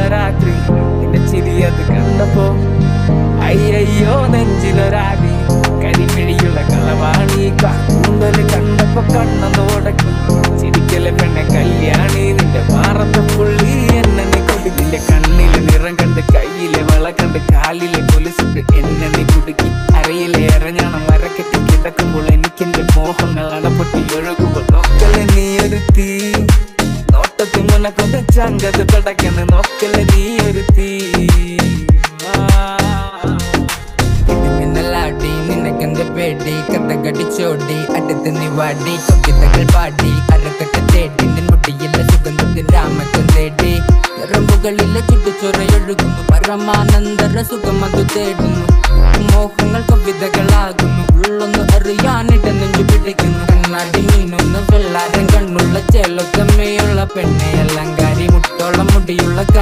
രാത്രി നിന്റെ ചിരിയത് കണ്ടപ്പോ അയ്യോ നെഞ്ചിലൊരാതി കരിമിഴിയുള്ള കളവാണി കൂന്തല് കണ്ടപ്പോ കണ്ണൊന്ന് ഉടക്കി ചിരിക്കലെ പെണ്ണെ കല്യാണി നിന്റെ മാറത്തെ പുള്ളി എന്നെ നീ കുടുക്കില്ല കണ്ണിലെ നിറം കണ്ട് കയ്യിലെ വള കണ്ട് കാലിലെ കൊലുസിട്ട് എന്നെ നീ കുടുക്കി അരയിലെ എറഞ്ഞാണം മരക്കെട്ടി കിടക്കുമ്പോൾ എനിക്കെന്റെ മോഹങ്ങൾ അടപൊട്ടി ഒഴുകുമ്പോൾ നോക്കലെ നീ ഒരു തീ നോട്ടത്തിൽ മുനക്കൊന്ന് ചങ്കത് പടക്കന്ന് നോക്കലെ നീ ഒരു തീ നിനക്കെന്ത് പേടി കഥകടിച്ചോടി അടുത്ത് നീ വാടി കൊക്കിത്തകൾ പാടി അരക്കെട്ട് തേടി നിൻ മുടിയില്ല സുഗന്ധത്തിൻ രാമക്കൻ തേടി നിറമ്പുകളിലെ ചുട്ടുചൊറയൊഴുകുന്നു പരമാനന്ദര സുഖം അത് തേടുന്നു മോഹങ്ങൾ കവിതകളാകുന്നു ഉള്ളൊന്ന് അറിയാനിട നെഞ്ചു പിടിക്കുന്നു കണ്ണാടി മീനൊന്ന് വെള്ളാരം കണ്ണുള്ള ചേലൊത്തമ്മയുള്ള പെണ്ണെ അലങ്കാരി മുട്ടോളം മുടിയുള്ള